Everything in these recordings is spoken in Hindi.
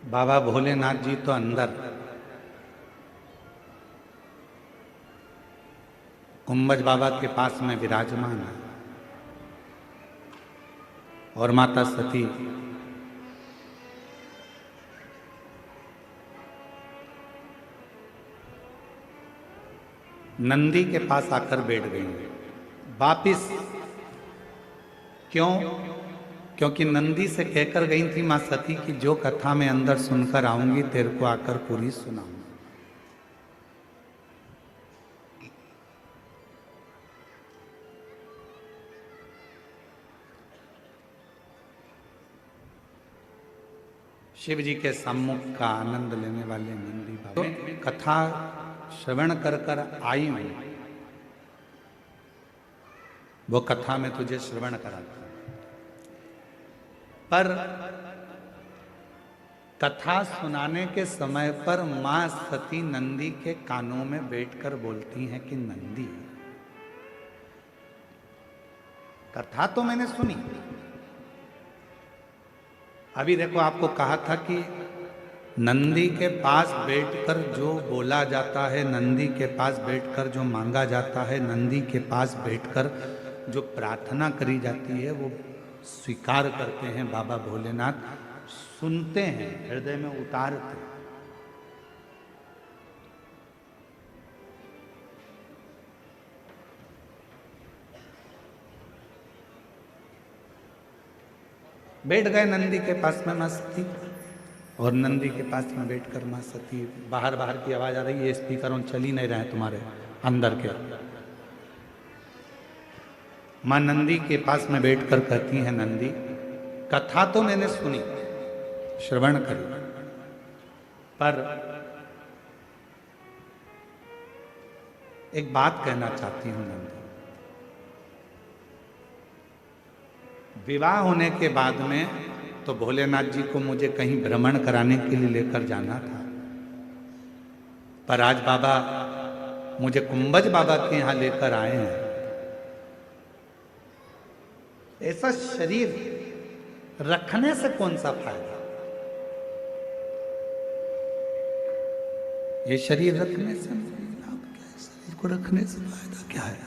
बाबा भोलेनाथ जी तो अंदर, गुंबज बाबा के पास में विराजमान है और माता सती नंदी के पास आकर बैठ गई वापिस। क्यों? क्योंकि नंदी से कहकर गई थी मां सती की जो कथा मैं अंदर सुनकर आऊंगी तेरे को आकर पूरी सुनाऊंगी। शिव जी के सम्मुख का आनंद लेने वाले नंदी बाबा तो कथा श्रवण कर कर आई हूं, वो कथा में तुझे श्रवण कराता हूं। पर कथा सुनाने के समय पर मां सती नंदी के कानों में बैठकर बोलती हैं कि नंदी, कथा तो मैंने सुनी, अभी देखो आपको कहा था कि नंदी के पास बैठकर जो बोला जाता है, नंदी के पास बैठकर जो मांगा जाता है, नंदी के पास बैठकर जो प्रार्थना करी जाती है वो स्वीकार करते हैं बाबा भोलेनाथ, सुनते हैं, हृदय में उतारते हैं। बैठ गए नंदी के पास में मां सती, और नंदी के पास में बैठकर मां सती, बाहर बाहर की आवाज आ रही है, स्पीकर ऑन चल ही नहीं रहे तुम्हारे अंदर के। मां नंदी के पास में बैठकर कहती हैं नंदी, कथा तो मैंने सुनी, श्रवण करी, पर एक बात कहना चाहती हूं नंदी। विवाह होने के बाद में तो भोलेनाथ जी को मुझे कहीं भ्रमण कराने के लिए लेकर जाना था, पर आज बाबा मुझे कुंभज बाबा के यहां लेकर आए हैं। ऐसा शरीर रखने से कौन सा फायदा? ये शरीर रखने से लाभ क्या है? शरीर को रखने से फायदा क्या है?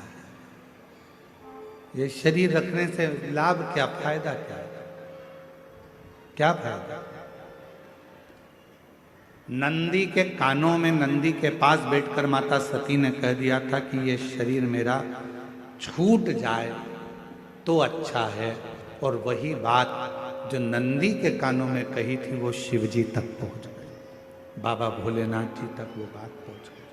ये शरीर रखने से लाभ क्या, फायदा क्या है? क्या फायदा? नंदी के कानों में, नंदी के पास बैठकर माता सती ने कह दिया था कि ये शरीर मेरा छूट जाए तो अच्छा है, और वही बात जो नंदी के कानों में कही थी वो शिव जी तक पहुंच गई, बाबा भोलेनाथ जी तक वो बात पहुंच गई।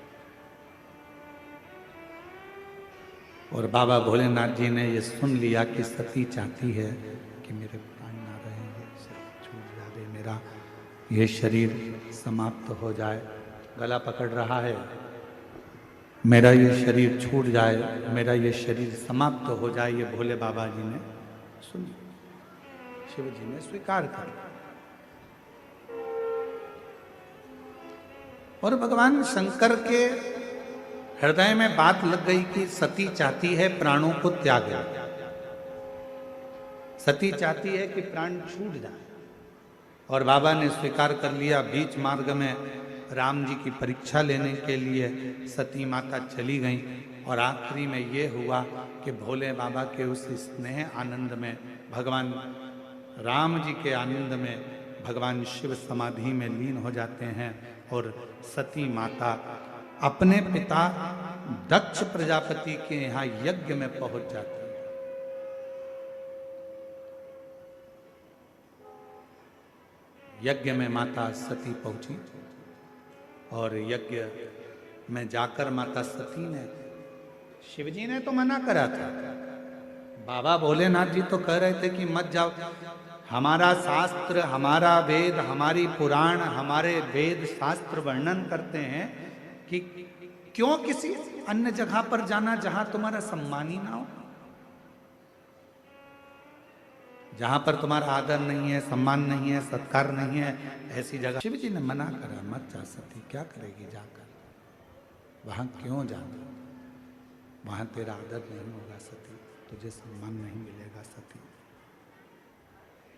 और बाबा भोलेनाथ जी ने ये सुन लिया कि सती चाहती है कि मेरे प्राण ना रहे, ये शरीर छूट जाए, मेरा ये शरीर समाप्त हो जाए, गला पकड़ रहा है, मेरा ये शरीर छूट जाए, मेरा ये शरीर समाप्त हो जाए। ये भोले बाबा जी ने सुन, शिव जी ने स्वीकार कर। और भगवान शंकर के हृदय में बात लग गई कि सती चाहती है प्राणों को त्याग, सती चाहती है कि प्राण छूट जाए, और बाबा ने स्वीकार कर लिया। बीच मार्ग में राम जी की परीक्षा लेने के लिए सती माता चली गई, और आखिरी में ये हुआ कि भोले बाबा के उस स्नेह आनंद में, भगवान राम जी के आनंद में भगवान शिव समाधि में लीन हो जाते हैं, और सती माता अपने पिता दक्ष प्रजापति के यहाँ यज्ञ में पहुंच जाती है। यज्ञ में माता सती पहुंची, और यज्ञ में जाकर माता सती ने, शिवजी ने तो मना करा था, बाबा भोलेनाथ जी तो कह रहे थे कि मत जाओ, हमारा शास्त्र, हमारा वेद, हमारी पुराण, हमारे वेद शास्त्र वर्णन करते हैं कि क्यों किसी अन्य जगह पर जाना जहां तुम्हारा सम्मान ही ना हो, जहां पर तुम्हारा आदर नहीं है, सम्मान नहीं है, सत्कार नहीं है, ऐसी जगह। शिव जी ने मना करा, मत जा सती, क्या करेगी जाकर, वहां क्यों जाना, वहां तेरा आदर नहीं होगा सती, तुझे सम्मान नहीं मिलेगा सती।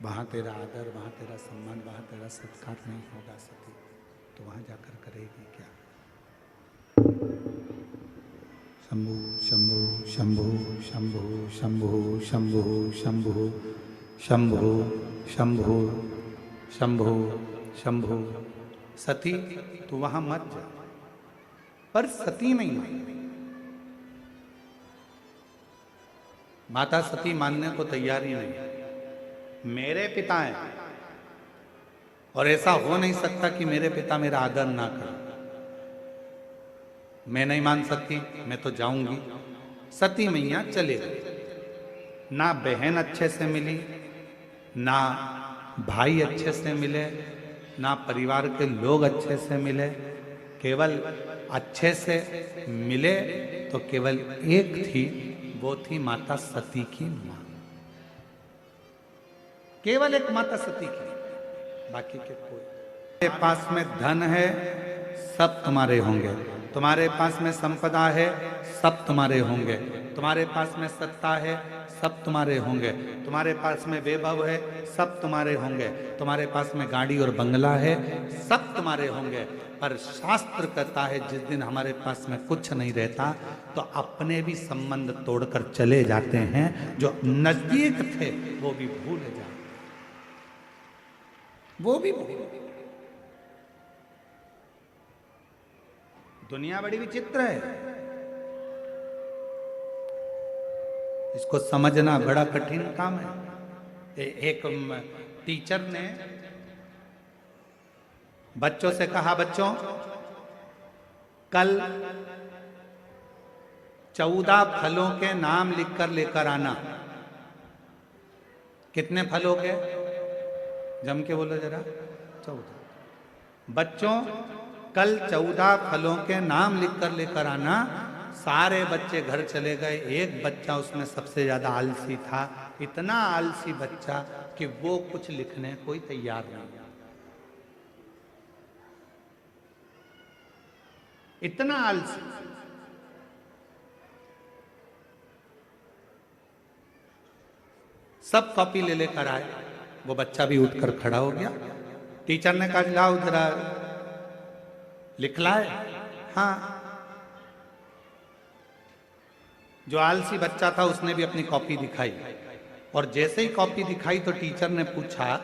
वहाँ तेरा आदर, वहाँ तेरा सम्मान, वहाँ तेरा सत्कार नहीं होगा सती, तो वहाँ जाकर करेगी क्या? शंभु शंभु शंभु शंभु शंभु शंभु शंभु शंभु शंभु शंभु शंभु। सती तू वहां मत जा, पर सती नहीं मानी। माता सती मानने को तैयार ही नहीं। मेरे पिता हैं और ऐसा हो नहीं सकता कि मेरे पिता मेरा आदर ना करें। मैं नहीं मान सकती, मैं तो जाऊंगी। सती मैया चले गई। ना बहन अच्छे से मिली, ना भाई अच्छे से मिले, ना परिवार के लोग अच्छे से मिले। केवल अच्छे से मिले तो केवल एक थी, वो थी माता सती की मां। केवल एक माता सती की, बाकी के कोई। तुम्हारे पास में धन है, सब तुम्हारे होंगे। तुम्हारे पास में संपदा है, सब तुम्हारे होंगे। तुम्हारे पास में सत्ता है, सब तुम्हारे होंगे। तुम्हारे पास में वैभव है, सब तुम्हारे होंगे। तुम्हारे पास में गाड़ी और बंगला है, सब तुम्हारे होंगे। पर शास्त्र कहता है जिस दिन हमारे पास में कुछ नहीं रहता तो अपने भी संबंध तोड़कर चले जाते हैं। जो नजदीक थे वो भी भूल जाते, वो भी भूल। दुनिया बड़ी विचित्र है, इसको समझना बड़ा कठिन काम है। एक टीचर ने बच्चों से कहा, बच्चों कल 14 फलों के नाम लिखकर लेकर आना। कितने फलों के? जम के बोलो जरा। 14। बच्चों कल 14 फलों के नाम लिखकर लेकर आना। सारे बच्चे घर चले गए। एक बच्चा उसमें सबसे ज्यादा आलसी था। इतना आलसी बच्चा कि वो कुछ लिखने कोई तैयार नहीं। इतना आलसी। सब कॉपी ले लेकर आए। वो बच्चा भी उठकर खड़ा हो गया। टीचर ने कहा, लाओ जरा लिख लाए। हाँ, जो आलसी बच्चा था उसने भी अपनी कॉपी दिखाई, और जैसे ही कॉपी दिखाई तो टीचर ने पूछा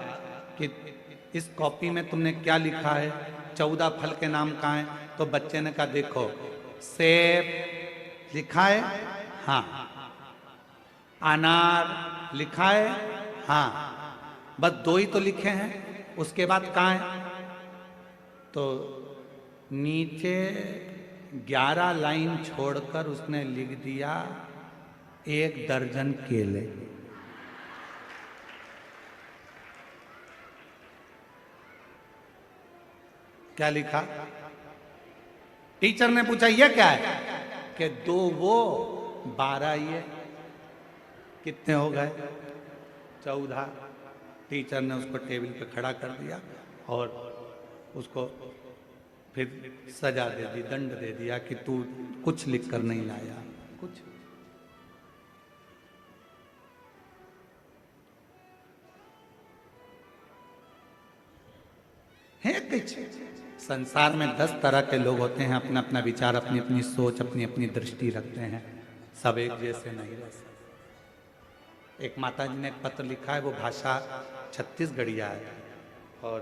कि इस कॉपी में तुमने क्या लिखा है? 14 फल के नाम कहाँ हैं? तो बच्चे ने कहा, देखो सेब लिखा है, हाँ। अनार लिखा है, हाँ। बस 2 ही तो लिखे हैं, उसके बाद कहाँ है? तो नीचे 11 लाइन छोड़कर उसने लिख दिया 1 दर्जन केले। क्या लिखा? टीचर ने पूछा, ये क्या है? कि 2 वो 12 ये। कितने हो गए? 14। टीचर ने उसको टेबल पे खड़ा कर दिया और उसको फिर सजा दे दी, दंड दे दिया कि तू कुछ लिख कर नहीं लाया। कुछ है कुछ। संसार में 10 तरह के लोग होते हैं, अपना अपना विचार, अपनी अपनी सोच, अपनी अपनी दृष्टि रखते हैं। सब एक जैसे नहीं रह सकते। एक माता जी ने एक पत्र लिखा है, वो भाषा छत्तीसगढ़िया है और